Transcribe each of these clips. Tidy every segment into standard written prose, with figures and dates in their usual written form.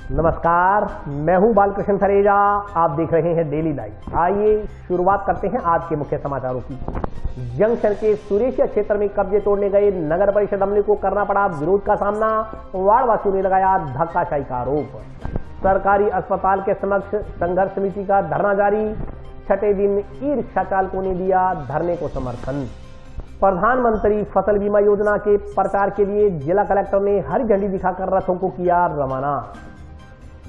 नमस्कार, मैं हूं बालकृष्ण थरेजा। आप देख रहे हैं डेली लाइव। आइए शुरुआत करते हैं आज के मुख्य समाचारों की। जंक्शन के सुरेशिया क्षेत्र में कब्जे तोड़ने गए नगर परिषद अमले को करना पड़ा विरोध का सामना। वार्ड वासियों ने लगाया धक्काशाही का आरोप। सरकारी अस्पताल के समक्ष संघर्ष समिति का धरना जारी। छठे दिन ई रिक्शा चालकों ने दिया धरने को समर्थन। प्रधानमंत्री फसल बीमा योजना के प्रचार के लिए जिला कलेक्टर ने हरी झंडी दिखाकर रथों को किया रवाना।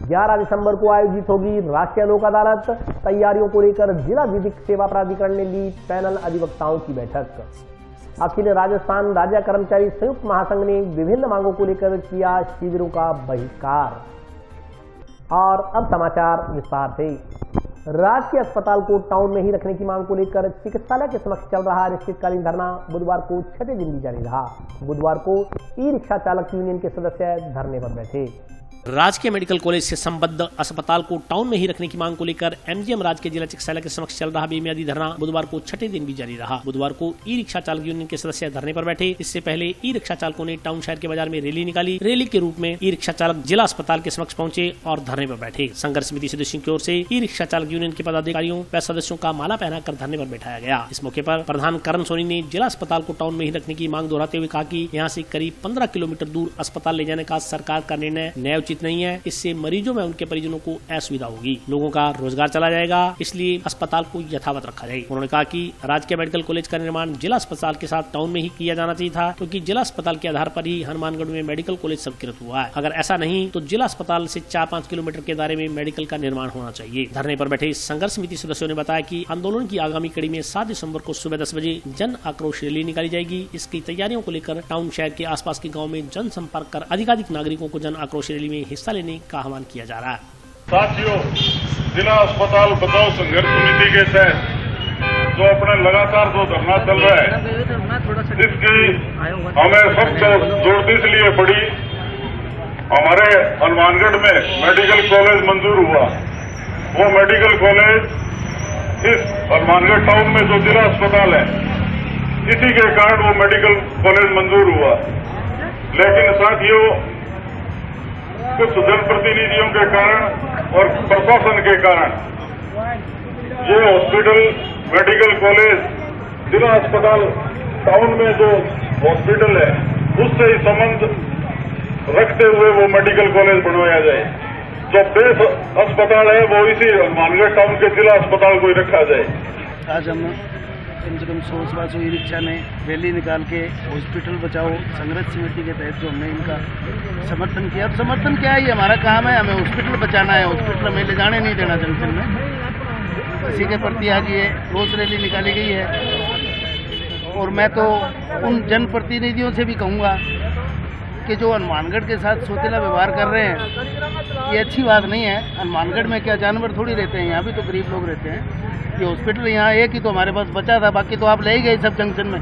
11 दिसंबर को आयोजित होगी राष्ट्रीय लोक अदालत। तैयारियों को लेकर जिला विधिक सेवा प्राधिकरण ने ली पैनल अधिवक्ताओं की बैठक। अखिल राजस्थान राज्य कर्मचारी संयुक्त महासंघ ने विभिन्न मांगों को लेकर किया शिविरों का बहिष्कार। और अब समाचार विस्तार से। राजकीय अस्पताल को टाउन में ही रखने की मांग को लेकर चिकित्सालय के समक्ष चल रहा अनिश्चितकालीन धरना बुधवार को छठे दिन भी जारी रहा। बुधवार को ई रिक्शा चालक यूनियन के सदस्य धरने पर बैठे। राजकीय मेडिकल कॉलेज से संबद्ध अस्पताल को टाउन में ही रखने की मांग को लेकर एमजीएम राजकीय जिला चिकित्सालय के समक्ष चल रहा बेमियादी धरना बुधवार को छठे दिन भी जारी रहा। बुधवार को ई रिक्शा चालक यूनियन के सदस्य धरने पर बैठे। इससे पहले ई रिक्शा चालकों ने टाउन शहर के बाजार में रैली निकाली। रैली के रूप में ई रिक्शा चालक जिला अस्पताल के समक्ष पहुंचे और धरने पर बैठे। संघर्ष समिति सदस्यों की ओर से ई रिक्शा चालक यूनियन के पदाधिकारियों व सदस्यों का माला पहनाकर धरने पर बैठाया गया। इस मौके पर प्रधान करण सोनी ने जिला अस्पताल को टाउन में ही रखने की मांग दोहराते हुए कहा कि यहाँ से करीब 15 किलोमीटर दूर अस्पताल ले जाने का सरकार का निर्णय न्यायोचित नहीं है। इससे मरीजों में उनके परिजनों को असुविधा होगी, लोगों का रोजगार चला जाएगा, इसलिए अस्पताल को यथावत रखा जाए। उन्होंने कहा कि राजकीय मेडिकल कॉलेज का निर्माण जिला अस्पताल के साथ टाउन में ही किया जाना चाहिए था, क्योंकि जिला अस्पताल के आधार पर ही हनुमानगढ़ में मेडिकल कॉलेज स्वीकृत हुआ है। अगर ऐसा नहीं तो जिला अस्पताल से 4-5 किलोमीटर के दायरे में मेडिकल का निर्माण होना चाहिए। धरने पर बैठे संघर्ष समिति सदस्यों ने बताया कि आंदोलन की आगामी कड़ी में 7 दिसंबर को सुबह 10 बजे जन आक्रोश रैली निकाली जाएगी। इसकी तैयारियों को लेकर टाउन शहर के आसपास के गाँव में जनसंपर्क कर अधिकाधिक नागरिकों को जन आक्रोश रैली में हिस्सा लेने का आह्वान किया जा रहा है। साथियों, जिला अस्पताल बचाओ संघर्ष समिति के तहत जो अपने लगातार जो धरना चल रहा है, जिसकी हमें सबको जरूरत इसलिए पड़ी, हमारे हनुमानगढ़ में मेडिकल कॉलेज मंजूर हुआ। वो मेडिकल कॉलेज इस हनुमानगढ़ टाउन में जो जिला अस्पताल है, इसी के कारण वो मेडिकल कॉलेज मंजूर हुआ। लेकिन साथियों, कुछ जनप्रतिनिधियों के कारण और प्रशासन के कारण ये हॉस्पिटल मेडिकल कॉलेज जिला अस्पताल टाउन में जो हॉस्पिटल है उससे ही संबंध रखते हुए वो मेडिकल कॉलेज बनवाया जाए। जो बेस अस्पताल है वो इसी हनुमानगढ़ टाउन के जिला अस्पताल को ही रखा जाए। आज हम कम से कम 100 ई रिक्शा ने रैली निकाल के हॉस्पिटल बचाओ संघर्ष समिति के तहत जो हमने इनका समर्थन किया। अब समर्थन क्या है, ये हमारा काम है, हमें हॉस्पिटल बचाना है, हॉस्पिटल हमें ले जाने नहीं देना जंक्शन में। इसी के प्रति आज ये रोज रैली निकाली गई है। और मैं तो उन जनप्रतिनिधियों से भी कहूँगा कि जो हनुमानगढ़ के साथ सोतेला व्यवहार कर रहे हैं, ये अच्छी बात नहीं है। हनुमानगढ़ में क्या जानवर थोड़ी रहते हैं, यहाँ भी तो गरीब लोग रहते हैं। ये हॉस्पिटल यहाँ एक ही तो हमारे पास बचा था, बाकी तो आप ले ही गए सब जंक्शन में।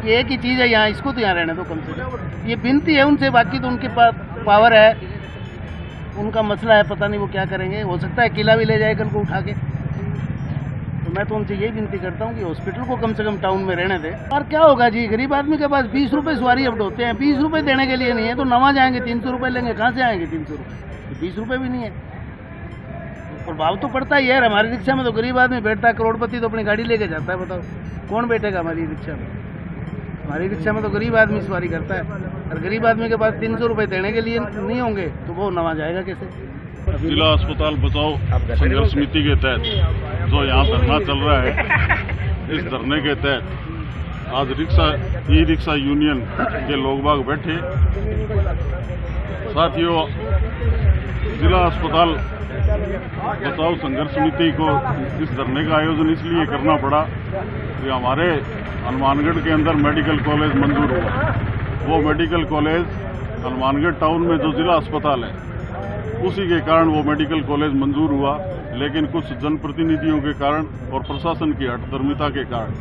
ये एक ही चीज़ है यहाँ, इसको तो यहाँ रहने दो कम से कम। ये विनती है उनसे, बाकी तो उनके पास पावर है, उनका मसला है, पता नहीं वो क्या करेंगे। हो सकता है किला भी ले जाए कल को उठा के। तो मैं तो उनसे यही विनती करता हूँ कि हॉस्पिटल को कम से कम टाउन में रहने दें। और क्या होगा जी, गरीब आदमी के पास 20 रुपये सवारी अब होते हैं, 20 रुपये देने के लिए नहीं है तो नवा जाएंगे 300 रुपये लेंगे। कहाँ से आएंगे 300 रुपये? 20 रुपये भी नहीं है। प्रभाव तो पड़ता ही है। हमारी रिक्शा में तो गरीब आदमी बैठता है, करोड़पति तो अपनी गाड़ी लेके जाता है। बताओ कौन बैठेगा हमारी रिक्शा में? हमारी रिक्शा में तो गरीब आदमी सवारी करता है, और गरीब आदमी के पास 300 रुपये देने के लिए नहीं होंगे तो वो नवा जाएगा कैसे? जिला अस्पताल बचाओ संघर्ष समिति के तहत जो यहाँ धरना चल रहा है, इस धरने के तहत आज ई रिक्शा यूनियन के लोग बाग बैठे। साथियों, जिला अस्पताल बचाओ संघर्ष समिति को इस धरने का आयोजन इसलिए करना पड़ा कि हमारे हनुमानगढ़ के अंदर मेडिकल कॉलेज मंजूर हुआ। वो मेडिकल कॉलेज हनुमानगढ़ टाउन में जो जिला अस्पताल है उसी के कारण वो मेडिकल कॉलेज मंजूर हुआ। लेकिन कुछ जनप्रतिनिधियों के कारण और प्रशासन की हठधर्मिता के कारण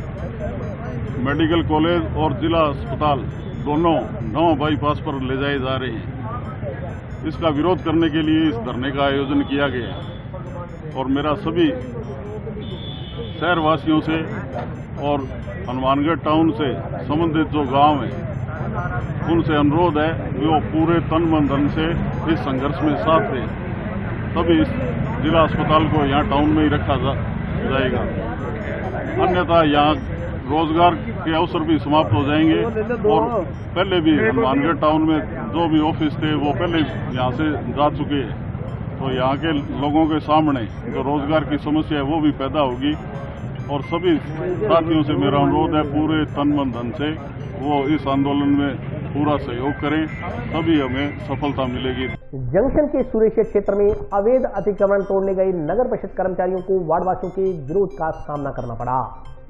मेडिकल कॉलेज और जिला अस्पताल दोनों 9 बाईपास पर ले जाए जा रहे हैं। इसका विरोध करने के लिए इस धरने का आयोजन किया गया और मेरा सभी शहरवासियों से और हनुमानगढ़ टाउन से संबंधित जो गांव हैं उनसे अनुरोध है कि वो पूरे तन मन धन से इस संघर्ष में साथ दें। तभी इस जिला अस्पताल को यहाँ टाउन में ही रखा जाएगा। अन्यथा यहाँ रोजगार के अवसर भी समाप्त हो जाएंगे और पहले भी हनुमानगढ़ टाउन में जो भी ऑफिस थे वो पहले यहाँ से जा चुके हैं, तो यहाँ के लोगों के सामने जो रोजगार की समस्या है वो भी पैदा होगी। और सभी साथियों से मेरा अनुरोध है पूरे तन मन धन से वो इस आंदोलन में पूरा सहयोग करें, तभी हमें सफलता मिलेगी। जंक्शन के सुरेशिया क्षेत्र में अवैध अतिक्रमण तोड़ने गए नगर परिषद कर्मचारियों को वार्डवासियों के विरोध का सामना करना पड़ा।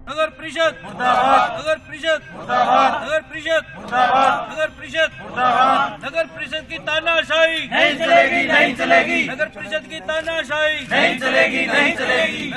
नगर परिषद मुर्दाबाद, नगर परिषद मुर्दाबाद, नगर परिषद मुर्दाबाद, नगर परिषद मुर्दाबाद, नगर परिषद की तानाशाही नहीं चलेगी, नहीं चलेगी, नगर परिषद की तानाशाही नहीं चलेगी, नहीं चलेगी।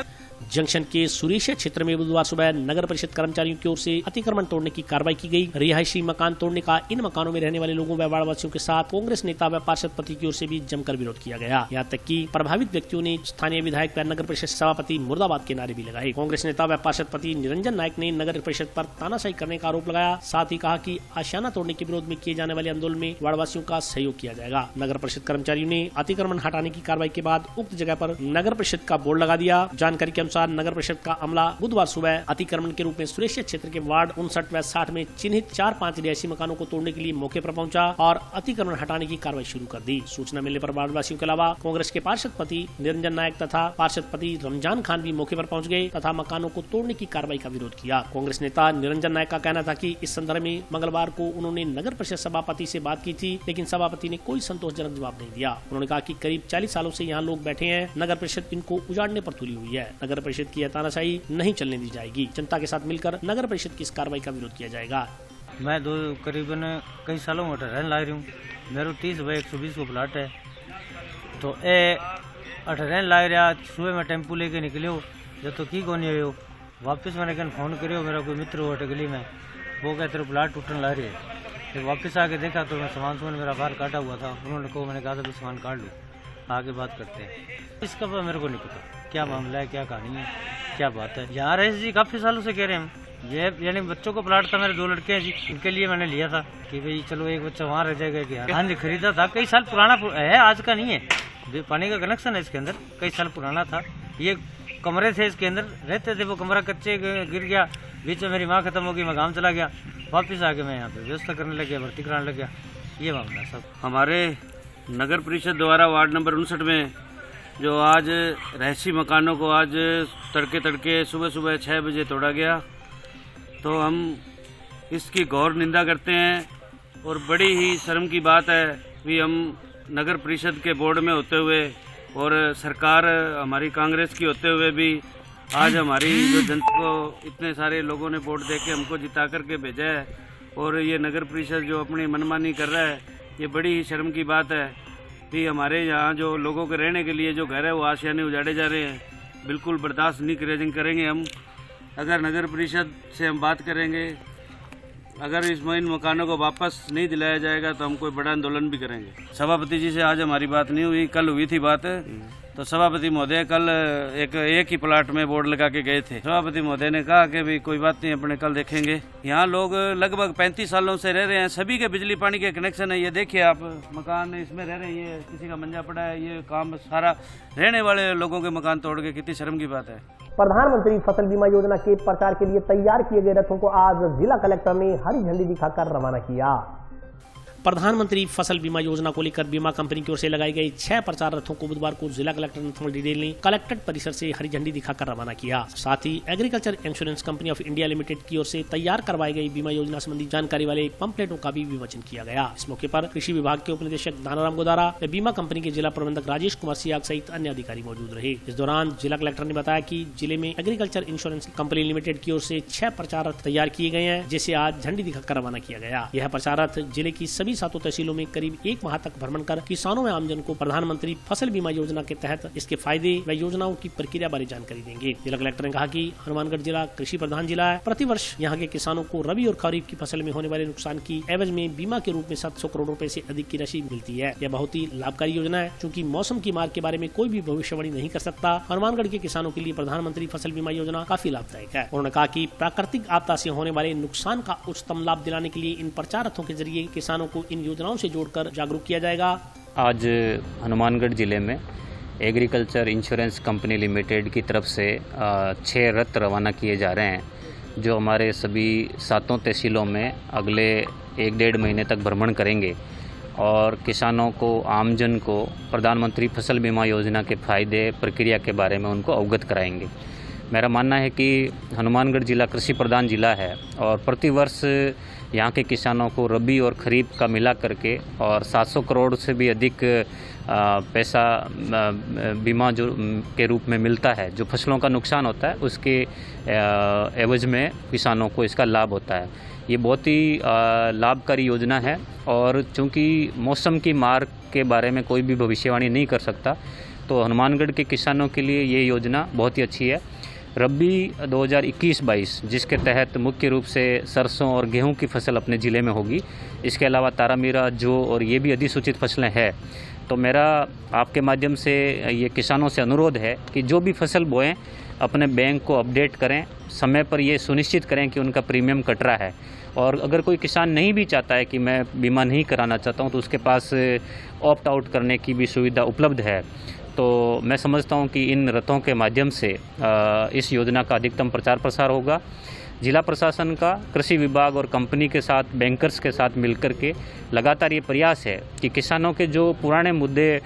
जंक्शन के सुरेशिया क्षेत्र में बुधवार सुबह नगर परिषद कर्मचारियों की ओर से अतिक्रमण तोड़ने की कार्रवाई की गई। रिहायशी मकान तोड़ने का इन मकानों में रहने वाले लोगों व वार्डवासियों के साथ कांग्रेस नेता व पार्षद पति की ओर से भी जमकर विरोध किया गया। यहाँ तक कि प्रभावित व्यक्तियों ने स्थानीय विधायक व नगर परिषद सभापति मुर्दाबाद के नारे भी लगाए। कांग्रेस नेता व पार्षद पति निरंजन नायक ने नगर परिषद पर तानाशाही करने का आरोप लगाया। साथ ही कहा कि आशियाना तोड़ने के विरोध में किए जाने वाले आंदोलन में वार्डवासियों का सहयोग किया जाएगा। नगर परिषद कर्मचारियों ने अतिक्रमण हटाने की कार्रवाई के बाद उक्त जगह पर नगर परिषद का बोर्ड लगा दिया। जानकारी के अनुसार नगर परिषद का अमला बुधवार सुबह अतिक्रमण के रूप में सुरेशिया क्षेत्र के वार्ड 59 व 60 में चिन्हित 4-5 रिहायशी मकानों को तोड़ने के लिए मौके पर पहुंचा और अतिक्रमण हटाने की कार्रवाई शुरू कर दी। सूचना मिलने पर वार्डवासियों के अलावा कांग्रेस के पार्षद पति निरंजन नायक तथा पार्षद पति रमजान खान भी मौके पर पहुंच गए तथा मकानों को तोड़ने की कार्रवाई का विरोध किया। कांग्रेस नेता निरंजन नायक का कहना था कि इस संदर्भ में मंगलवार को उन्होंने नगर परिषद सभापति से बात की थी, लेकिन सभापति ने कोई संतोषजनक जवाब नहीं दिया। उन्होंने कहा कि करीब 40 सालों से यहाँ लोग बैठे हैं, नगर परिषद इनको उजाड़ने पर तुली हुई है। नगर परिषद की तानाशाही नहीं चलने दी जाएगी। जनता के साथ मिलकर नगर परिषद की इस कार्रवाई का विरोध किया जाएगा। मैं करीबन कई सालों में रहने ला रही हूँ। मेरे 30 बाई 120 को प्लाट है, तो ए रहने ला रहा। सुबह में टेम्पू लेके निकले हो जब तो की कोनी हो, वापस मैंने कहीं फोन करियो, मेरा कोई मित्र हो गली में, वो कहते तेरे प्लाट टूटने ला रही है। फिर वापस आके देखा तो मैं सामान मेरा बाहर काटा हुआ था। उन्होंने कहा, मैंने कहा था सामान काट लो, आगे बात करते हैं। इसका मेरे को नहीं पता क्या मामला है, क्या कहानी है, क्या बात है। यहाँ रहे जी काफी सालों से कह रहे हैं हम, ये यानी बच्चों को प्लाट था, मेरे 2 लड़के हैं जी, इनके लिए मैंने लिया था कि भाई चलो एक बच्चा वहाँ रह जाएगा। कि हाँ जी, खरीदा था, कई साल पुराना है, आज का नहीं है। पानी का कनेक्शन है इसके अंदर, कई साल पुराना था। ये कमरे थे, इसके अंदर रहते थे। वो कमरा कच्चे गिर गया, बीच में मेरी माँ खत्म हो गई, मैं गाँव चला गया। वापिस आके मैं यहाँ पे व्यवस्था करने लग गया, भर्ती कराने लग गया। ये मामला सब हमारे नगर परिषद द्वारा वार्ड नंबर 59 में जो आज रहसी मकानों को आज तड़के सुबह 6 बजे तोड़ा गया, तो हम इसकी घोर निंदा करते हैं। और बड़ी ही शर्म की बात है कि हम नगर परिषद के बोर्ड में होते हुए और सरकार हमारी कांग्रेस की होते हुए भी आज हमारी जो जनता को इतने सारे लोगों ने वोट दे के हमको जिता करके भेजा है, और ये नगर परिषद जो अपनी मनमानी कर रहा है, ये बड़ी ही शर्म की बात है कि हमारे यहाँ जो लोगों के रहने के लिए जो घर है वो आशियाने उजाड़े जा रहे हैं। बिल्कुल बर्दाश्त नहीं करेंगे हम। अगर नगर परिषद से हम बात करेंगे, अगर इन मकानों को वापस नहीं दिलाया जाएगा तो हम कोई बड़ा आंदोलन भी करेंगे। सभापति जी से आज हमारी बात नहीं हुई, कल हुई थी बात। तो सभापति महोदय कल एक ही प्लाट में बोर्ड लगा के गए थे। सभापति महोदय ने कहा कि भाई कोई बात नहीं, अपने कल देखेंगे। यहाँ लोग लगभग 35 सालों से रह रहे हैं, सभी के बिजली पानी के कनेक्शन है। ये देखिए आप, मकान इसमें रह रहे हैं, ये किसी का मंजा पड़ा है। ये काम सारा रहने वाले लोगों के मकान तोड़ के, कितनी शर्म की बात है। प्रधानमंत्री फसल बीमा योजना के प्रचार के लिए तैयार किए गए रथों को आज जिला कलेक्टर ने हरी झंडी दिखाकर रवाना किया। प्रधानमंत्री फसल बीमा योजना को लेकर बीमा कंपनी की ओर से लगाई गई 6 प्रचार रथों को बुधवार को जिला कलेक्टर नथमल डिडेल ने कलेक्ट्रेट परिसर से हरी झंडी दिखाकर रवाना किया। साथ ही agriculture insurance company of India limited की ओर से तैयार करवाई गई बीमा योजना संबंधी जानकारी वाले पंपलेटों का भी विमोचन किया गया। इस मौके पर कृषि विभाग के उप निदेशक दानाराम गोदारा व बीमा कंपनी के जिला प्रबंधक राजेश कुमार सियाग सहित अन्य अधिकारी मौजूद रहे। इस दौरान जिला कलेक्टर ने बताया कि जिले में एग्रीकल्चर इंश्योरेंस कंपनी लिमिटेड की ओर से 6 प्रचार रथ तैयार किए गए हैं, जिसे आज झंडी दिखाकर रवाना किया गया। यह प्रचार रथ जिले की सभी 7 तहसीलों में करीब 1 माह तक भ्रमण कर किसानों व आमजन को प्रधानमंत्री फसल बीमा योजना के तहत इसके फायदे व योजनाओं की प्रक्रिया बारे जानकारी देंगे। जिला कलेक्टर ने कहा कि हनुमानगढ़ जिला कृषि प्रधान जिला है। प्रतिवर्ष यहाँ के किसानों को रबी और खरीफ की फसल में होने वाले नुकसान की एवज में बीमा के रूप में 700 करोड़ रुपए से अधिक की राशि मिलती है। यह बहुत ही लाभकारी योजना है, क्योंकि मौसम की मार के बारे में कोई भी भविष्यवाणी नहीं कर सकता। हनुमानगढ़ के किसानों के लिए प्रधानमंत्री फसल बीमा योजना काफी लाभदायक है। उन्होंने कहा कि प्राकृतिक आपदा से होने वाले नुकसान का उच्चतम लाभ दिलाने के लिए इन प्रचार रथों के जरिए किसानों को इन योजनाओं से जोड़कर जागरूक किया जाएगा। आज हनुमानगढ़ जिले में एग्रीकल्चर इंश्योरेंस कंपनी लिमिटेड की तरफ से 6 रथ रवाना किए जा रहे हैं, जो हमारे सभी 7 तहसीलों में अगले 1-1.5 महीने तक भ्रमण करेंगे और किसानों को, आमजन को प्रधानमंत्री फसल बीमा योजना के फ़ायदे, प्रक्रिया के बारे में उनको अवगत कराएंगे। मेरा मानना है कि हनुमानगढ़ ज़िला कृषि प्रधान ज़िला है और प्रतिवर्ष यहाँ के किसानों को रबी और खरीफ का मिला करके और 700 करोड़ से भी अधिक पैसा बीमा जो के रूप में मिलता है। जो फसलों का नुकसान होता है उसके एवज में किसानों को इसका लाभ होता है। ये बहुत ही लाभकारी योजना है और चूँकि मौसम की मार के बारे में कोई भी भविष्यवाणी नहीं कर सकता, तो हनुमानगढ़ के किसानों के लिए ये योजना बहुत ही अच्छी है। रबी 2021-22 जिसके तहत मुख्य रूप से सरसों और गेहूं की फसल अपने ज़िले में होगी, इसके अलावा तारामीरा, जौ और ये भी अधिसूचित फसलें हैं। तो मेरा आपके माध्यम से ये किसानों से अनुरोध है कि जो भी फसल बोएं अपने बैंक को अपडेट करें, समय पर ये सुनिश्चित करें कि उनका प्रीमियम कट रहा है। और अगर कोई किसान नहीं भी चाहता है कि मैं बीमा नहीं कराना चाहता हूँ, तो उसके पास ऑप्ट आउट करने की भी सुविधा उपलब्ध है। तो मैं समझता हूं कि इन रथों के माध्यम से इस योजना का अधिकतम प्रचार प्रसार होगा। जिला प्रशासन का कृषि विभाग और कंपनी के साथ, बैंकर्स के साथ मिलकर के लगातार ये प्रयास है कि किसानों के जो पुराने मुद्दे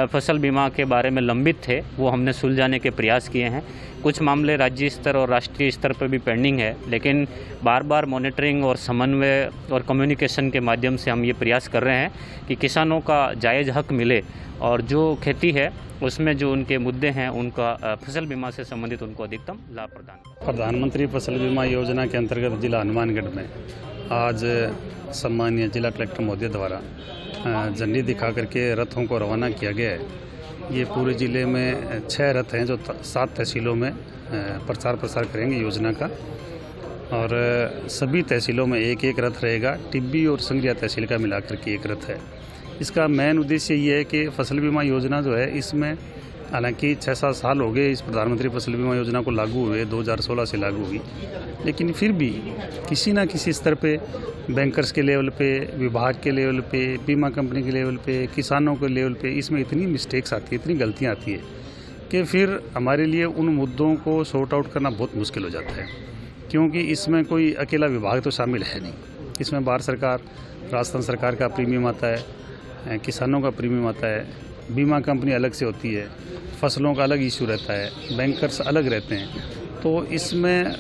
फसल बीमा के बारे में लंबित थे वो हमने सुलझाने के प्रयास किए हैं। कुछ मामले राज्य स्तर और राष्ट्रीय स्तर पर भी पेंडिंग है, लेकिन बार बार मॉनिटरिंग और समन्वय और कम्युनिकेशन के माध्यम से हम ये प्रयास कर रहे हैं कि किसानों का जायज़ हक मिले और जो खेती है उसमें जो उनके मुद्दे हैं उनका फसल बीमा से संबंधित उनको अधिकतम लाभ प्रदान करें। प्रधानमंत्री फसल बीमा योजना के अंतर्गत जिला हनुमानगढ़ में आज सम्मानीय जिला कलेक्टर महोदय द्वारा झंडी दिखा करके रथों को रवाना किया गया है। ये पूरे ज़िले में 6 रथ हैं जो 7 तहसीलों में प्रचार प्रसार करेंगे योजना का, और सभी तहसीलों में एक रथ रहेगा। टिब्बी और संगरिया तहसील का मिलाकर के एक रथ है। इसका मेन उद्देश्य ये है कि फसल बीमा योजना जो है, इसमें हालांकि 6-7 साल हो गए इस प्रधानमंत्री फसल बीमा योजना को लागू हुए, 2016 से लागू हुई, लेकिन फिर भी किसी न किसी स्तर पे, बैंकर्स के लेवल पे, विभाग के लेवल पे, बीमा कंपनी के लेवल पे, किसानों के लेवल पे इसमें इतनी मिस्टेक्स आती है, इतनी गलतियाँ आती है कि फिर हमारे लिए उन मुद्दों को सॉर्ट आउट करना बहुत मुश्किल हो जाता है। क्योंकि इसमें कोई अकेला विभाग तो शामिल है नहीं, इसमें भारत सरकार, राजस्थान सरकार का प्रीमियम आता है, किसानों का प्रीमियम आता है, बीमा कंपनी अलग से होती है, फसलों का अलग इशू रहता है, बैंकर्स अलग रहते हैं। तो इसमें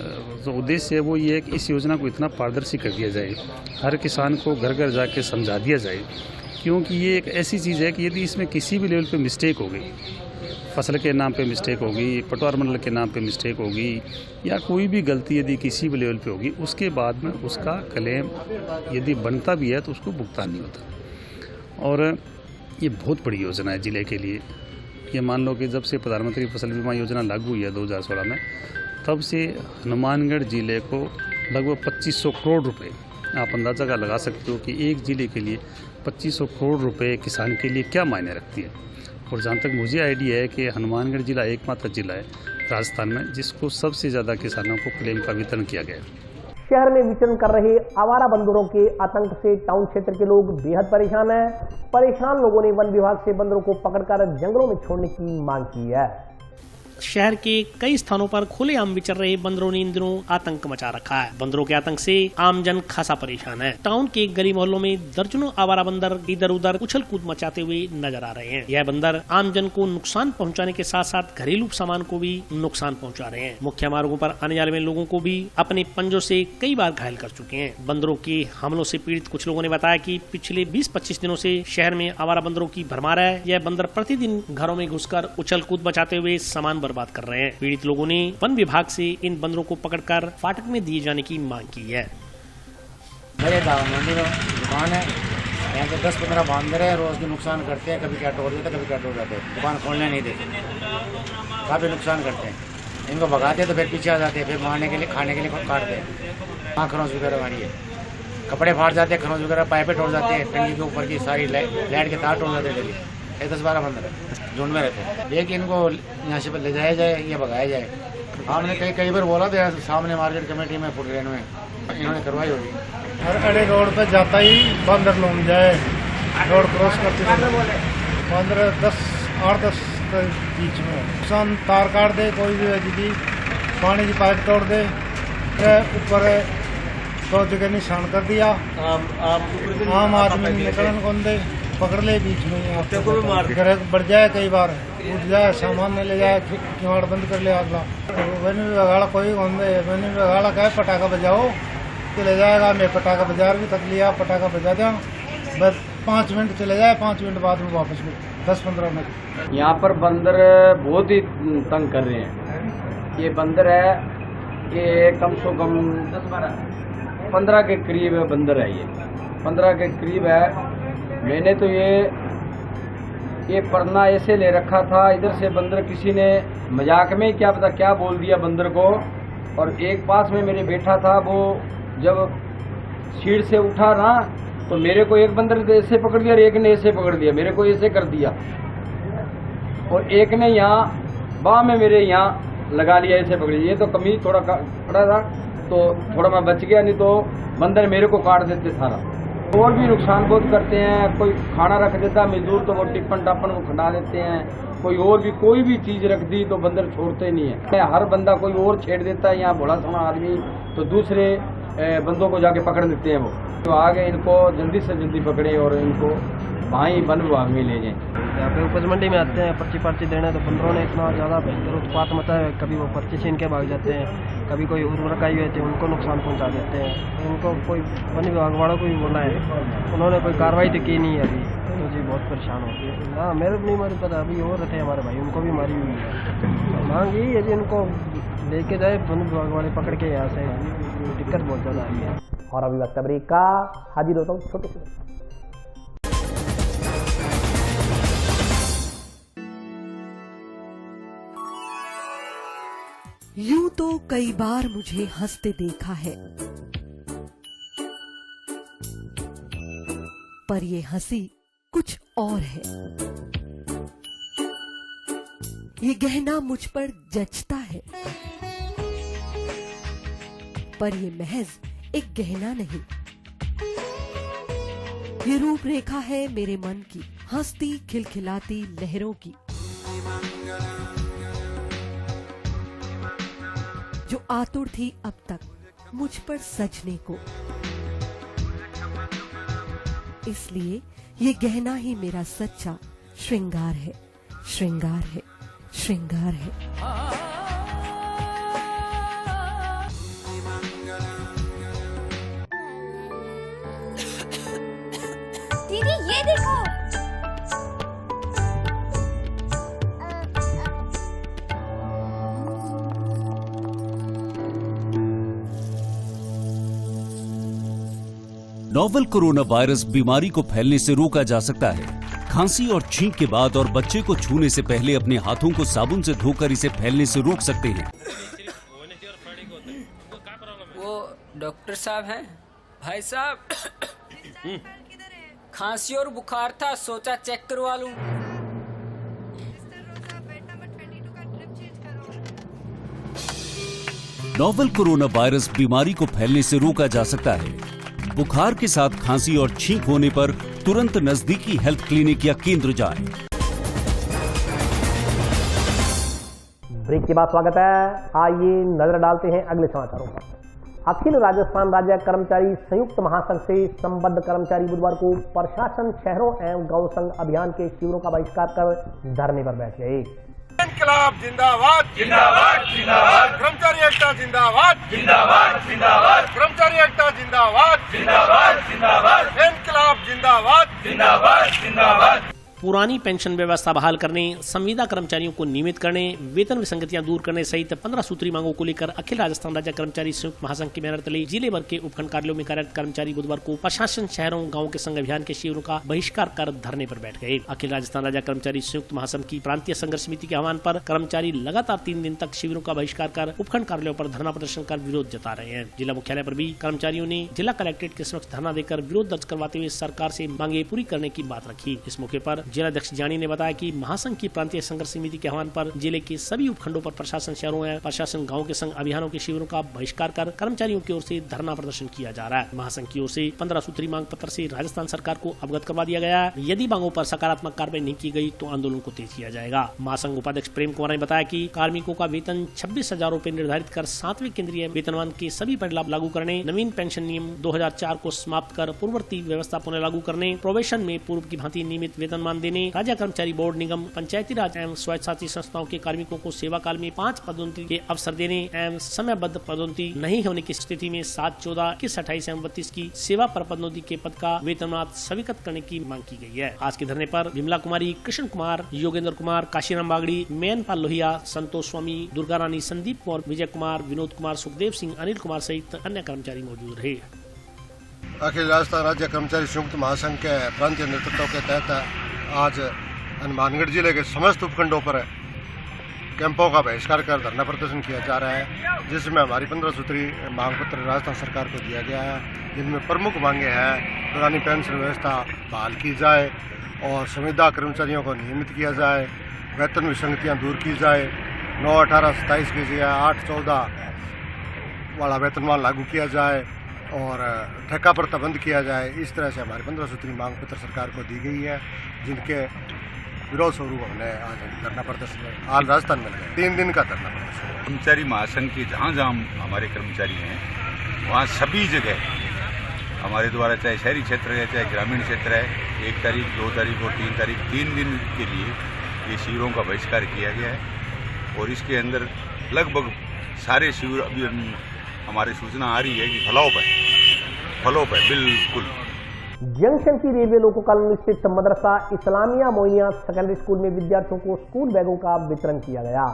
जो उद्देश्य है वो ये है कि इस योजना को इतना पारदर्शी कर दिया जाए, हर किसान को घर घर जाके समझा दिया जाए, क्योंकि ये एक ऐसी चीज़ है कि यदि इसमें किसी भी लेवल पे मिस्टेक हो गई, फसल के नाम पे मिस्टेक होगी, पटवार मंडल के नाम पे मिस्टेक होगी, या कोई भी गलती यदि किसी भी लेवल पे होगी, उसके बाद में उसका क्लेम यदि बनता भी है तो उसको भुगतान नहीं होता। और ये बहुत बड़ी योजना है ज़िले के लिए। ये मान लो कि जब से प्रधानमंत्री फसल बीमा योजना लागू हुई है 2016 में, तब से हनुमानगढ़ ज़िले को लगभग 2500 करोड़ रुपए, आप अंदाज़ा का लगा सकते हो कि एक ज़िले के लिए 2500 करोड़ रुपए किसान के लिए क्या मायने रखती है। और जहाँ तक मुझे आइडिया है कि हनुमानगढ़ ज़िला एकमात्र ज़िला है राजस्थान में जिसको सबसे ज़्यादा किसानों को क्लेम का वितरण किया गया है। शहर में विचरण कर रहे आवारा बंदरों के आतंक से टाउन क्षेत्र के लोग बेहद परेशान हैं। परेशान लोगों ने वन विभाग से बंदरों को पकड़कर जंगलों में छोड़ने की मांग की है। शहर के कई स्थानों पर खुलेआम विचर रहे बंदरों ने इन दिनों आतंक मचा रखा है। बंदरों के आतंक से आमजन खासा परेशान है। टाउन के गली मोहल्लों में दर्जनों आवारा बंदर इधर उधर उछल कूद मचाते हुए नजर आ रहे हैं। यह बंदर आमजन को नुकसान पहुंचाने के साथ साथ घरेलू सामान को भी नुकसान पहुंचा रहे हैं। मुख्य मार्गों पर आने जाने वाले लोगों को भी अपने पंजों से कई बार घायल कर चुके हैं। बंदरों के हमलों से पीड़ित कुछ लोगों ने बताया कि पिछले 20-25 दिनों से शहर में आवारा बंदरों की भरमार है। यह बंदर प्रतिदिन घरों में घुसकर उछल कूद मचाते हुए सामान बर्बाद कर रहे हैं। पीड़ित लोगों ने वन विभाग से इन बंदरों को पकड़कर फाटक में दिए जाने की मांग की है। मेरे दुकान है, यहाँ पे 10-15 बंदर है, रोज के नुकसान करते हैं। कभी क्या तोड़ देते, कभी क्या तोड़ जाते हैं, दुकान खोलने नहीं देते, काफी नुकसान करते हैं। इनको भगाते तो फिर पीछे आ जाते हैं, फिर मारने के लिए, खाने के लिए काटते हैं। वहाँ खरोंच वगैरह मारी है, कपड़े फाड़ जाते हैं, खरोंच वगैरह पाइपें तोड़ जाते हैं, टंकी के ऊपर की सारी लाइट के तार तोड़ जाते हैं। 10-12 बंदर है, झुंड में रहते हैं। ये कि इनको यहाँ से ले जाया जाए या भगाया जाए। हमने कई बार बोला था, सामने मार्केट कमेटी में फुटरेन में इन्होंने करवाई होगी। हर अड़े रोड पे जाता ही बंदर लोग जाए, रोड क्रॉस करते बंदर 8-10 के बीच में नुकसान तार काट दे, कोई भी बिजली पानी की पाइप तोड़ दे, ऊपर तो जगह निशान कर दिया। आम आदमी निकलन कौन दे, पकड़ ले बीच में, घर बढ़ जाए, कई बार उठ जाए, सामान न ले जाए, किवाड़ बंद कर ले अगला। वन विभाग कोई कौन दे, वन विभाग कहे पटाखा बजाओ तो ले जाएगा। मैं पटाखा बाजार भी तक लिया, पटाखा बजा दिया, बस 5 मिनट चले जाए, 5 मिनट बाद में वापस 10-15 मिनट। यहाँ पर बंदर बहुत ही तंग कर रहे हैं। ये बंदर है, ये कम से कम 15 के करीब बंदर है। ये 15 के करीब है। मैंने तो ये पढ़ना ऐसे ले रखा था, इधर से बंदर किसी ने मजाक में क्या पता क्या बोल दिया बंदर को, और एक पास में मेरे बैठा था, वो जब सीट से उठा ना तो मेरे को एक बंदर ऐसे पकड़ लिया और एक ने ऐसे पकड़ लिया, मेरे को ऐसे कर दिया, और एक ने यहाँ बाह में मेरे यहाँ लगा लिया, ऐसे पकड़ लिया। ये तो कमीज थोड़ा पड़ा था तो थोड़ा मैं बच गया, नहीं तो बंदर मेरे को काट देते सारा। और भी नुकसान बहुत करते हैं। कोई खाना रख देता मजदूर तो वो टिप्पन टापन वो खड़ा लेते हैं, कोई और भी कोई भी चीज रख दी तो बंदर छोड़ते नहीं है। हर बंदा कोई और छेड़ देता है, यहाँ भोला सोना आदमी तो दूसरे बंदों को जाके पकड़ लेते हैं। वो तो आगे इनको जल्दी से जल्दी पकड़े और इनको वहाँ ही वन विभाग में ले जाएं। यहाँ पे उपज मंडी में आते हैं पर्ची देने, तो बंदरों ने इतना ज़्यादा भयंकर उत्पात मचाया है। कभी वो पर्ची छीन के भाग जाते हैं, कभी कोई उर्वरक आई हुई थी उनको नुकसान पहुँचा देते हैं। उनको कोई वन विभाग वालों को भी बोला है, उन्होंने कोई कार्रवाई तो की नहीं है अभी, तो जी बहुत परेशान होती है। हाँ, मेरे को नहीं मारी पता, अभी और थे हमारे भाई, उनको भी मारी हुई है। मांग यही है जी इनको लेके जाए वन विभाग वाले पकड़ के, यहाँ से दिक्कत बहुत ज़्यादा आई है। और अभी वक्त ब्रेक का, हाजिर होता हूँ छोटे से। यूं तो कई बार मुझे हंसते देखा है, पर ये हंसी कुछ और है। ये गहना मुझ पर जचता है, पर ये महज एक गहना नहीं, ये रूपरेखा है मेरे मन की, हंसती खिलखिलाती लहरों की, जो आतुर थी अब तक मुझ पर सजने को। इसलिए ये गहना ही मेरा सच्चा श्रृंगार है, श्रृंगार है, श्रृंगार है। दीदी ये देखो, नोवेल कोरोना वायरस बीमारी को फैलने से रोका जा सकता है। खांसी और छींक के बाद और बच्चे को छूने से पहले अपने हाथों को साबुन से धोकर इसे फैलने से रोक सकते हैं। वो डॉक्टर साहब हैं? भाई साहब खांसी और बुखार था, सोचा चेक करवा लूं। नोवेल कोरोना वायरस बीमारी को फैलने से रोका जा सकता है। बुखार के साथ खांसी और छींक होने पर तुरंत नजदीकी हेल्थ क्लिनिक या केंद्र जाएं। ब्रेक के बाद स्वागत है। आइए नजर डालते हैं अगले समाचारों पर। अखिल राजस्थान राज्य कर्मचारी संयुक्त महासंघ से संबद्ध कर्मचारी बुधवार को प्रशासन, शहरों एवं गौ संघ अभियान के शिविरों का बहिष्कार कर धरने पर बैठ गए। इनकलाब जिंदाबाद, जिंदाबाद, जिंदाबाद। कर्मचारी एकता जिंदाबाद, जिंदाबाद, जिंदाबाद। कर्मचारी एकता जिंदाबाद, जिंदाबाद, जिंदाबाद। इनकलाब जिंदाबाद, जिंदाबाद, जिंदाबाद। पुरानी पेंशन व्यवस्था बहाल करने, संविदा कर्मचारियों को नियमित करने, वेतन विसंगतियां दूर करने सहित 15 सूत्री मांगों को लेकर अखिल राजस्थान राज्य कर्मचारी संयुक्त महासंघ के बैनर तले जिले भर के उपखंड कार्यालयों में कार्यरत कर्मचारी बुधवार को प्रशासन, शहरों, गाँव के संघ अभियान के शिविरों का बहिष्कार कर धरने पर बैठ गए। अखिल राजस्थान राज्य कर्मचारी संयुक्त महासंघ की प्रांतीय संघर्ष समिति के आह्वान पर कर्मचारी लगातार 3 दिन तक शिविरों का बहिष्कार कर उपखंड कार्यालयों पर धरना प्रदर्शन कर विरोध जता रहे हैं। जिला मुख्यालय पर भी कर्मचारियों ने जिला कलेक्ट्रेट के समक्ष धरना देकर विरोध दर्ज करवाते हुए सरकार से मांगे पूरी करने की बात रखी। इस मौके पर जिलाध्यक्ष जानी ने बताया कि महासंघ की प्रांतीय संघर्ष समिति के आह्वान पर जिले के सभी उपखंडों पर प्रशासन शहरों में प्रशासन गाँव के संग अभियानों के शिविरों का बहिष्कार कर कर्मचारियों की ओर से धरना प्रदर्शन किया जा रहा है। महासंघ की ओर से 15 सूत्री मांग पत्र से राजस्थान सरकार को अवगत करवा दिया गया है। यदि मांगों पर सकारात्मक कार्रवाई नहीं की गई तो आंदोलन को तेज किया जाएगा। महासंघ उपाध्यक्ष प्रेम कुमार ने बताया कि कार्मिकों का वेतन 26,000 रूपए निर्धारित कर 7वें केंद्रीय वेतनमान के सभी परिलाभ लागू करने, नवीन पेंशन नियम 2004 को समाप्त कर पूर्ववर्ती व्यवस्था पुनः लागू करने, प्रोबेशन में पूर्व की भांति नियमित वेतनमान देने, राज्य कर्मचारी बोर्ड, निगम, पंचायती राज एवं स्वायत्तशासी संस्थाओं के कार्मिकों को सेवा काल में 5 पदोन्नति के अवसर देने एवं समयबद्ध पदोन्नति नहीं होने की स्थिति में 7, 14, 21, 28 एवं 32 की सेवा पर पदोन्नति के पद का वेतनमान स्वीकृत करने की मांग की गई है। आज के धरने पर विमला कुमारी, कृष्ण कुमार, योगेंद्र कुमार, काशीराम बागड़ी, मेनपाल लोहिया, संतोष स्वामी, दुर्गा रानी, संदीप कुमार, विजय कुमार, विनोद कुमार, सुखदेव सिंह, अनिल कुमार सहित अन्य कर्मचारी मौजूद रहे। अखिल राजस्थान राज्य कर्मचारी संयुक्त महासंघ के प्रांतीय नेतृत्व के तहत आज हनुमानगढ़ जिले के समस्त उपखंडों पर कैंपों का बहिष्कार कर धरना प्रदर्शन किया जा रहा है, जिसमें हमारी 15 सूत्री मांग पत्र राजस्थान सरकार को दिया गया है। जिनमें प्रमुख मांगे हैं पुरानी पेंशन व्यवस्था बहाल की जाए और संविदा कर्मचारियों को नियमित किया जाए, वेतन विसंगतियाँ दूर की जाए, 9, 18, 27 की जगह 8, 14 वाला वेतनमान लागू किया जाए और ठेका पर बंद किया जाए। इस तरह से हमारी 15 सूत्री मांग पत्र सरकार को दी गई है, जिनके विरोध स्वरूप हमने आज धरना प्रदर्शन आज राजस्थान में लगाया। 3 दिन का धरना प्रदर्शन। कर्मचारी महासंघ के जहाँ जहाँ हमारे कर्मचारी हैं वहाँ सभी जगह हमारे द्वारा, चाहे शहरी क्षेत्र है चाहे ग्रामीण क्षेत्र है, 1 तारीख, 2 तारीख और 3 तारीख 3 दिन के लिए ये शिविरों का बहिष्कार किया गया है और इसके अंदर लगभग सारे शिविर अभी हमारी सूचना आ रही है कि फलों पर बिल्कुल। जंक्शन की रेलवे लोको कॉलोनी स्थित मदरसा इस्लामिया मोइनिया सेकेंडरी स्कूल में विद्यार्थियों को स्कूल बैगों का वितरण किया गया।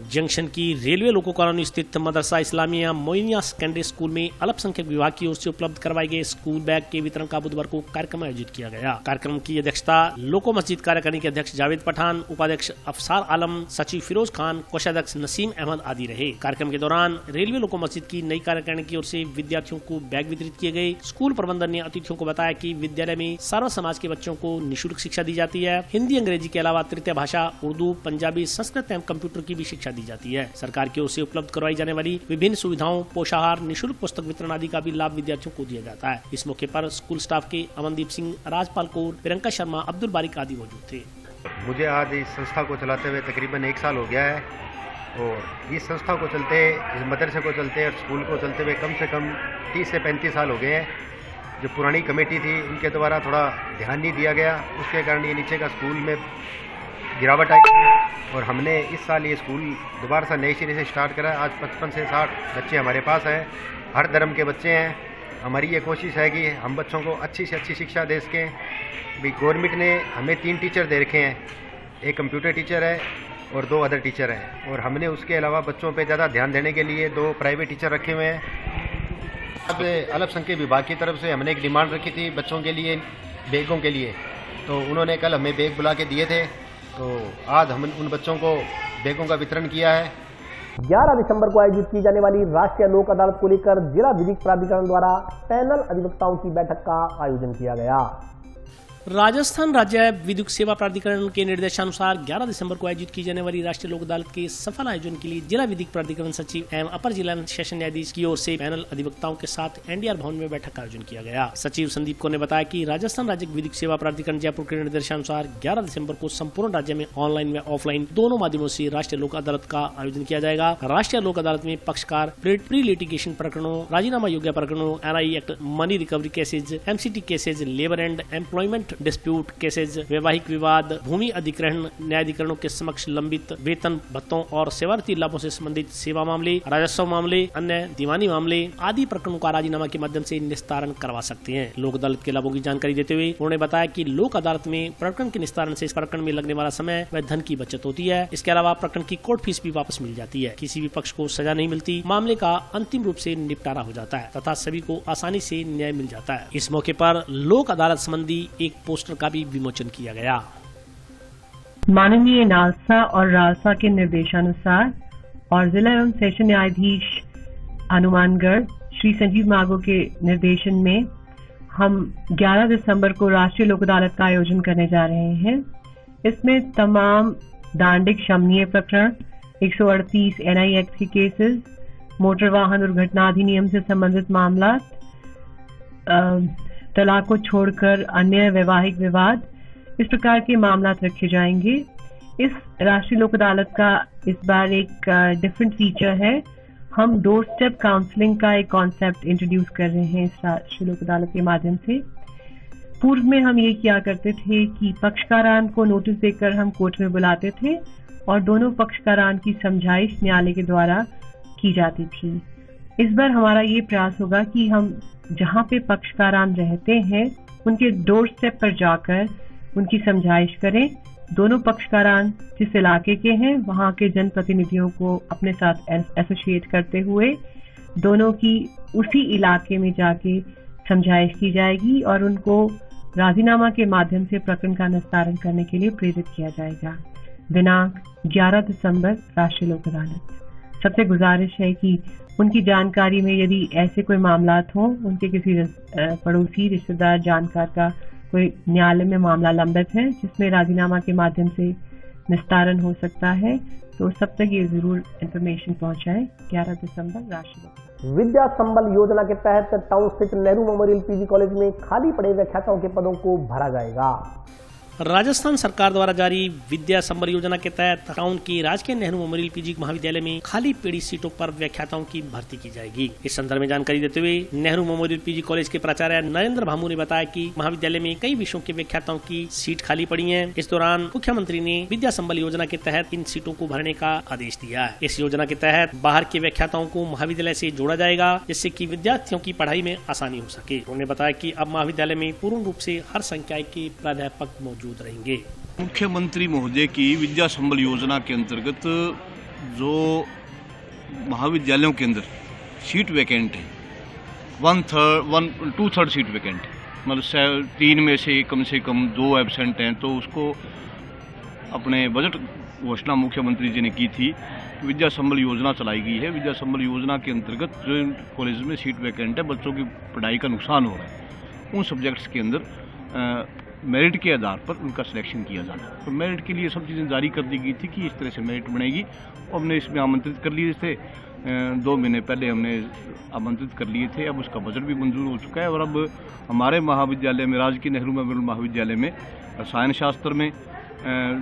जंक्शन की रेलवे लोको कॉलोनी स्थित मदरसा इस्लामिया मोइनिया सेकेंडरी स्कूल में अल्पसंख्यक विभाग की ओर से उपलब्ध करवाए गए स्कूल बैग के वितरण का बुधवार को कार्यक्रम आयोजित किया गया। कार्यक्रम की अध्यक्षता लोको मस्जिद कार्यकारिणी के अध्यक्ष जावेद पठान, उपाध्यक्ष अफसार आलम, सचिव फिरोज खान, कोषाध्यक्ष नसीम अहमद आदि रहे। कार्यक्रम के दौरान रेलवे लोको मस्जिद की नई कार्यकारिणी की ओर से विद्यार्थियों को बैग वितरित किए गए। स्कूल प्रबंधन ने अतिथियों को बताया कि विद्यालय में सर्व समाज के बच्चों को निःशुल्क शिक्षा दी जाती है। हिंदी, अंग्रेजी के अलावा तृतीय भाषा उर्दू, पंजाबी, संस्कृत एवं कंप्यूटर की भी शिक्षा दी जाती है। सरकार की ओर से उपलब्ध करवाई जाने वाली विभिन्न सुविधाओं, पोषाहार, निःशुल्क पुस्तक वितरण आदि का भी लाभ विद्यार्थियों को दिया जाता है। इस मौके पर स्कूल स्टाफ के अमनदीप सिंह, राजपाल कौर, प्रियंका शर्मा, अब्दुल बारिक आदि मौजूद थे। मुझे आज इस संस्था को चलाते हुए तकरीबन 1 साल हो गया है और इस संस्था को चलते, इस मदरसे को चलते और स्कूल को चलते हुए कम से कम 30 से 35 साल हो गए हैं। जो पुरानी कमेटी थी उनके द्वारा थोड़ा ध्यान नहीं दिया गया, उसके कारण ये नीचे का स्कूल में गिरावट आई और हमने इस साल ये स्कूल दोबारा से नए सिरे से स्टार्ट करा। आज 55 से 60 बच्चे हमारे पास हैं, हर धर्म के बच्चे हैं। हमारी ये कोशिश है कि हम बच्चों को अच्छी से अच्छी शिक्षा दे सकें। भी गवर्नमेंट ने हमें 3 टीचर दे रखे हैं, एक कंप्यूटर टीचर है और 2 अदर टीचर हैं और हमने उसके अलावा बच्चों पे ज़्यादा ध्यान देने के लिए 2 प्राइवेट टीचर रखे हुए हैं। अब अल्पसंख्यक विभाग की तरफ से हमने एक डिमांड रखी थी बच्चों के लिए, बैगों के लिए, तो उन्होंने कल हमें बैग बुला के दिए थे, तो आज हम उन बच्चों को बैगों का वितरण किया है। 11 दिसंबर को आयोजित की जाने वाली राष्ट्रीय लोक अदालत को लेकर जिला विधिक प्राधिकरण द्वारा पैनल अधिवक्ताओं की बैठक का आयोजन किया गया। राजस्थान राज्य विधिक सेवा प्राधिकरण के निर्देशानुसार 11 दिसंबर को आयोजित की जाने वाली राष्ट्रीय लोक अदालत के सफल आयोजन के लिए जिला विधिक प्राधिकरण सचिव एवं अपर जिला सेशन न्यायाधीश की ओर से पैनल अधिवक्ताओं के साथ एनडीआर भवन में बैठक का आयोजन किया गया। सचिव संदीप कौर ने बताया कि राजस्थान राज्य विधिक सेवा प्राधिकरण जयपुर के निर्देशानुसार 11 दिसंबर को संपूर्ण राज्य में ऑनलाइन व ऑफलाइन दोनों माध्यमों से राष्ट्रीय लोक अदालत का आयोजन किया जाएगा। राष्ट्रीय लोक अदालत में पक्षकार प्री लिटिगेशन प्रकरणों, राजीनामा योग्य प्रकरणों, NI act, money recovery cases, MCT cases, labour and employment dispute cases, वैवाहिक विवाद, भूमि अधिग्रहण, न्यायाधिकरणों के समक्ष लंबित वेतन भत्तों और सेवारती लाभों से संबंधित सेवा मामले, राजस्व मामले, अन्य दीवानी मामले आदि प्रकरणों का राजीनामा के माध्यम से निस्तारण करवा सकते हैं। लोक अदालत के लाभों की जानकारी देते हुए उन्होंने बताया कि लोक अदालत में प्रकरण के निस्तारण से इस प्रकरण में लगने वाला समय व धन की बचत होती है। इसके अलावा प्रकरण की कोर्ट फीस भी वापस मिल जाती है। किसी भी पक्ष को सजा नहीं मिलती, मामले का अंतिम रूप से निपटारा हो जाता है तथा सभी को आसानी से न्याय मिल जाता है। इस मौके पर लोक अदालत संबंधी एक पोस्टर का भी विमोचन किया गया। माननीय नालसा और रालसा के निर्देशानुसार और जिला एवं सेशन न्यायाधीश हनुमानगढ़ श्री संजीव मागो के निर्देशन में हम 11 दिसंबर को राष्ट्रीय लोक अदालत का आयोजन करने जा रहे हैं। इसमें तमाम दांडिक शमनीय प्रकरण, 138 NI एक्ट के केसेस, मोटर वाहन दुर्घटना अधिनियम से संबंधित मामला, तलाक को छोड़कर अन्य वैवाहिक विवाद, इस प्रकार के मामला रखे जाएंगे। इस राष्ट्रीय लोक अदालत का इस बार एक डिफरेंट फीचर है। हम डोर स्टेप काउंसलिंग का एक कॉन्सेप्ट इंट्रोड्यूस कर रहे हैं इस राष्ट्रीय लोक अदालत के माध्यम से। पूर्व में हम ये किया करते थे कि पक्षकारान को नोटिस देकर हम कोर्ट में बुलाते थे और दोनों पक्षकारान की समझाइश न्यायालय के द्वारा की जाती थी। इस बार हमारा ये प्रयास होगा कि हम जहाँ पे पक्षकारान रहते हैं उनके डोर स्टेप पर जाकर उनकी समझाइश करें। दोनों पक्षकारान जिस इलाके के हैं वहाँ के जनप्रतिनिधियों को अपने साथ एसोसिएट करते हुए दोनों की उसी इलाके में जाके समझाइश की जाएगी और उनको राजीनामा के माध्यम से प्रकरण का निस्तारण करने के लिए प्रेरित किया जाएगा। दिनांक 11 दिसंबर राष्ट्रीय लोक अदालत। सबसे गुजारिश है कि उनकी जानकारी में यदि ऐसे कोई मामलात हों, उनके किसी पड़ोसी रिश्तेदार जानकार का कोई न्यायालय में मामला लंबित है जिसमें राजीनामा के माध्यम से निस्तारण हो सकता है, तो सब तक ये जरूर इंफॉर्मेशन पहुंचाएं। 11 दिसंबर राष्ट्रीय विद्या संबल योजना के तहत टाउन स्थित नेहरू मेमोरियल पीजी कॉलेज में खाली पड़े व्याख्याताओं के पदों को भरा जाएगा। राजस्थान सरकार द्वारा जारी विद्या संबल योजना के तहत टाउन की राजकीय नेहरू मेमोरियल पीजी महाविद्यालय में खाली पड़ी सीटों पर व्याख्याताओं की भर्ती की जाएगी। इस संदर्भ में जानकारी देते हुए नेहरू मेमोरियल पीजी कॉलेज के प्राचार्य नरेंद्र भामू ने बताया कि महाविद्यालय में कई विषयों के व्याख्याताओं की सीट खाली पड़ी है। इस दौरान मुख्यमंत्री ने विद्या संबल योजना के तहत इन सीटों को भरने का आदेश दिया है। इस योजना के तहत बाहर के व्याख्याताओं को महाविद्यालय से जोड़ा जाएगा जिससे कि विद्यार्थियों की पढ़ाई में आसानी हो सके। उन्होंने बताया कि अब महाविद्यालय में पूर्ण रूप से हर संकाय के प्राध्यापक मौजूद रहेंगे। मुख्यमंत्री महोदय की विद्या संबल योजना के अंतर्गत जो महाविद्यालयों के अंदर सीट वैकेंट है, 2/3 सीट वैकेंट है, मतलब 3 में से कम 2 एब्सेंट हैं, तो उसको अपने बजट घोषणा मुख्यमंत्री जी ने की थी। विद्या संबल योजना चलाई गई है। विद्या संबल योजना के अंतर्गत जो कॉलेज में सीट वैकेंट है, बच्चों की पढ़ाई का नुकसान हो रहा है, उन सब्जेक्ट्स के अंदर मेरिट के आधार पर उनका सिलेक्शन किया जाना। तो मेरिट के लिए सब चीज़ें जारी कर दी गई थी कि इस तरह से मेरिट बनेगी। हमने इसमें आमंत्रित कर लिए थे, 2 महीने पहले हमने आमंत्रित कर लिए थे। अब उसका बजट भी मंजूर हो चुका है और अब हमारे महाविद्यालय में, राजकीय नेहरू मेमोरियल महाविद्यालय में रसायन शास्त्र में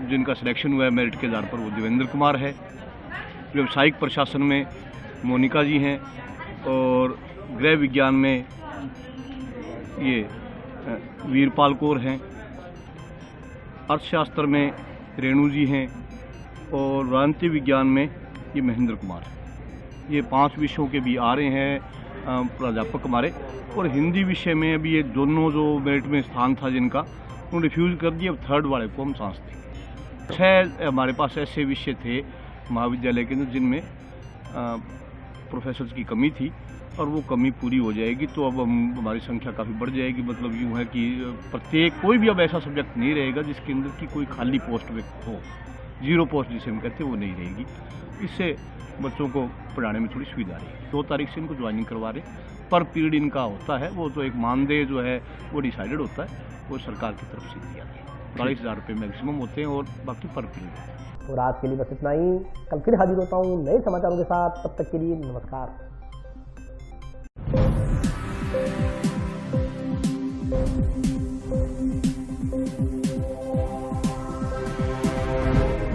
जिनका सिलेक्शन हुआ है मेरिट के आधार पर, वो देवेंद्र कुमार है। व्यावसायिक प्रशासन में मोनिका जी हैं और गृह विज्ञान में ये वीरपाल कौर हैं। अर्थशास्त्र में रेणु जी हैं और राजनीति विज्ञान में ये महेंद्र कुमार हैं। ये 5 विषयों के भी आ रहे हैं प्राध्यापक हमारे। और हिंदी विषय में अभी ये दोनों जो मेरिट में स्थान था जिनका, उन्होंने रिफ्यूज़ कर दिया। अब 3rd वाले को हम चांस दें। 6 हमारे पास ऐसे विषय थे महाविद्यालय के अंदर जिनमें प्रोफेसर्स की कमी थी और वो कमी पूरी हो जाएगी, तो अब हमारी संख्या काफ़ी बढ़ जाएगी। मतलब यूँ है कि प्रत्येक कोई भी अब ऐसा सब्जेक्ट नहीं रहेगा जिसके अंदर की कोई खाली पोस्ट हो, 0 पोस्ट जिसे हम कहते हैं, वो नहीं रहेगी। इससे बच्चों को पढ़ाने में थोड़ी सुविधा रहेगी। 2 तारीख से इनको ज्वाइनिंग करवा रहे। पर पीरियड इनका होता है, वो तो एक मानदेय जो है वो डिसाइडेड होता है, वो सरकार की तरफ से दिया गया। 42,000 रुपये मैक्सिमम होते हैं और बाकी पर पीरियड होता है। और आज के लिए बस इतना ही। कल फिर हाजिर होता हूँ नए समाचारों के साथ। तब तक के लिए नमस्कार।